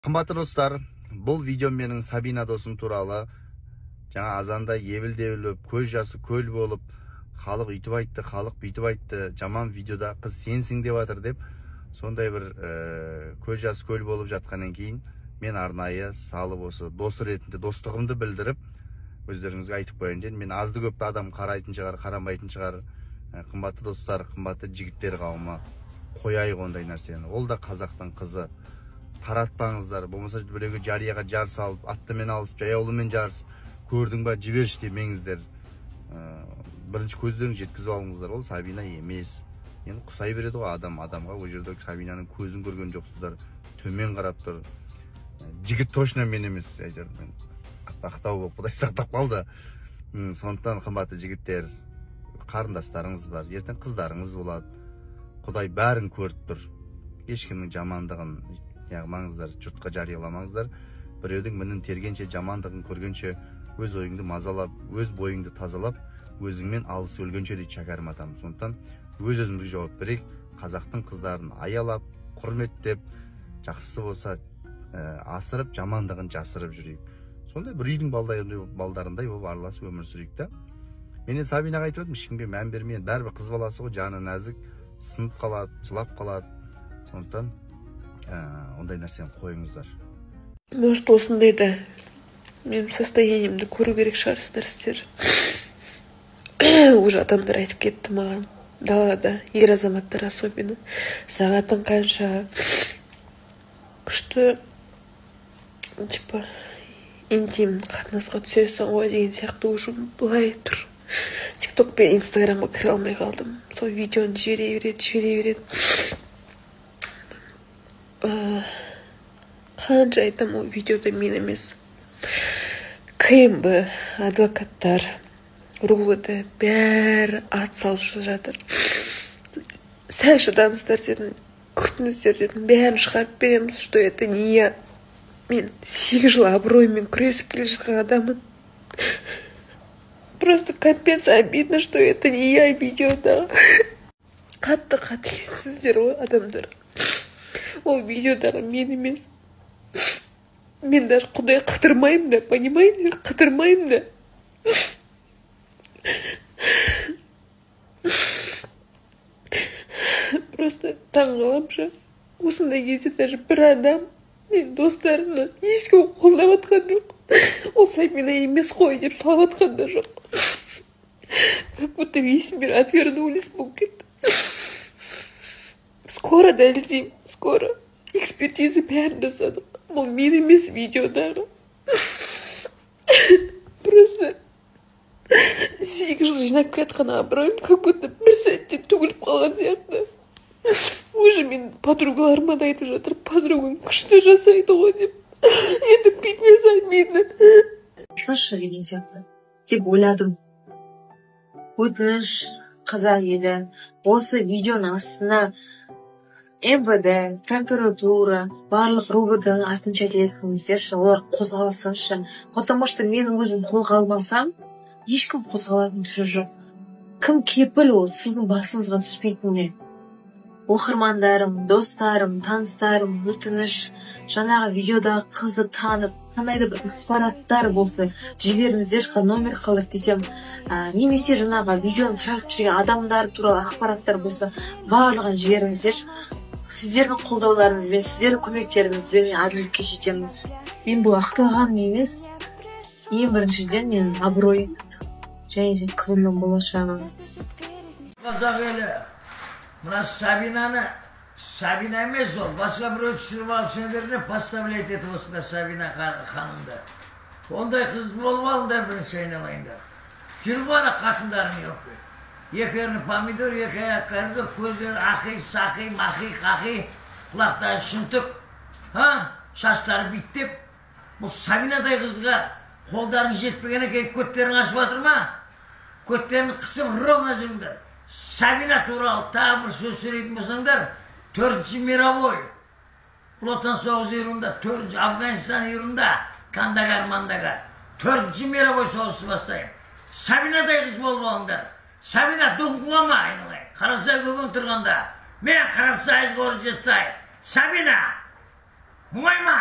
Кымбаттуу достар, бұл видео менің Сабина досым туралы. Жаңа азанда ебіл-дебіліп, көз жасы көл болып, халық үйтіп айтты, халық бүйтіп айтты, жаман видеода қыз сенсің деп жатыр деп, сондай бір көз жасы көл болып жатқаннан кейін мен арнайы салып осы досы ретінде достығымды білдіріп, өздеріңізге айтып қояйын дедім. Мен азды көпті адам қарайтын шығар, қарамайтын шығар. Қымбатты достар, қымбатты жігіттер қауымы, қояйық ондай нәрсені. Ол да қазақтың қызы. Таратпаңыздар, болмаса біреуге жарияға жар салып, аттымен алысып, жаяулымен жарысып, көрдің ба, жіберші демеңіздер. Бірінші көздерін жеткізіп алыңыздар. Ол Сабина емес. Енді құсай береді ғой адамға. Ол жерде Сабинаның көзін көрген жоқсыздар. Төмен қарап тұр. Жігіт точно мен емес. Мен ақтау болып, Құдай сақтап қалды. Сондықтан қымбатты жігіттер, қарындастарыңыз бар, ертең қыздарыңыз болады. Құдай бәрін көріп тұр. Ешкімнің жамандығын яғмаңыздар, жұртқа жарияламаңыздар. Біреудің мінін тергенше, жамандығын көргенше, өз ойыңды мазалап, өз бойыңды тазалап, өзіңмен алыс өлгенше дейді шәкәрім атам. Сондықтан өз-өзімізге жауап берейік. Қазақтың қыздарын аялап, құрметтеп, жақсысы болса асырып, жамандығын жасырып жүрейік. Сондай бір үйдің балдарындай болып араласып өмір сүрейік та. Менен Сабинаға айтып едім, ешкімге мән бермейін. Бәрібір қыз баласы ғой, жаны нәзік, сынып қалады, жылап қалады. Сондықтан ондай нәрсені қойыңыздар. Может, осындай да менің состояниемді көру керек шығарсыздар сіздер. Уже адамдар айтып кетті маған. Далада, ер азаматтар особенно. Сағатың қанша күшті, типа, интим қатынасқа түсесің ғой деген сияқты уже былай тұр. Тикток пен инстаграмға кіре алмай қалдым. Сол видеоны жібере береді. Қанша айтам, ол видеода мен емес. КМБ, адвокаттар, РУВД бәрі ат салшы жатыр. Сәл шыдаңыздар дедім, күтіңіздер дедім, бәрін шығарып береміз, что это не я. Мен 8 жыл абыроймен күресіп келе жатқан адаммын. Просто капец обидно, что это не я видеода. Қатты қатыгезсіздер ғой адамдар. Ол видеодағы мен емес. Мен даже Құдай қыдырмаймын да, понимаете? Қыдырмаймын да. Просто таңғаламшы. Осындай кезде даже бір адам, мен достарымнан ешкім қолдап атқан жоқ. Ол Сабина емес қой деп салып атқан да жоқ. Как будто весь мир отвернулись болып кетті. Скоро дәлелдеймін, скоро. Экспертиза бәрін жасадық. Бұл мен емес видеодағы. Просто 8 жыл жинап кетқан абыройым, как будто бір сәтте төгіліп қалған сияқты. Уже мен подругаларыма да айтып жатыр, подругам күшті жасайды ғой деп. Енді бүйтмес обидно. Слышь, деген сияқты. Тек ойладым. Өтініш, қазақ елі, осы видеоның астына МВД, прокуратура, барлық РУВД-ның атын чәкелетіңіздерші, олар қозғалсыншы. Потому что менің өзім қолға алмасам, ешкім қозғалатын түрі жоқ. Кім кепіл ол сіздің басыңызға түспейтініне? Оқырмандарым, достарым, таныстарым, өтініш, жаңағы видеодағы қызды танып, қандай да бір ақпараттар болса, жіберіңіздерші, номер қалып кетем. Немесе жаңағы видеоны тағып жүрген адамдар туралы ақпараттар болса, барлығын жіберіңіздерші. Сіздердің қолдауларыңызбен, сіздердің көмектеріңізбен мен әділдікке жетеміз. Мен бұл ақталған емес. Ең біріншіден мен абырой және де қызымның болашағы. Қазақ елі, мына Сабина емес ол, басқа біреу түсіріп алып сендеріне поставлять етіп осындар Сабина ханымды. Ондай қыз болып алыңдар, бірінші айналайындар. Жүріп ана қатындарың жоқ. Екі ерні помидор, екі аяқ кәрді, көздері ақи, сақи, мақи, қақи, құлақтары шынтық, шаштары биттеп. Бұл Сабинадай қызға қолдарың жетпеген екен, көттерің ашып жатыр ма? Көттерін қысып ровно жүріңдер. Сабина туралы тағы бір сөз сөйлейтін болсаңдар, 4-ші мировой, Ұлы Отан соғысы үйірінде, 4-ші Афганистан үйірінде, Кандагар, 4-ші мировой соғысы бастайын. Сабинадай қыз болып алыңдар. Сабина доңғылама айналай. Қарасай көген тұрғанда, мен қарасай ғоры жетсай. Сабина, мұңайма!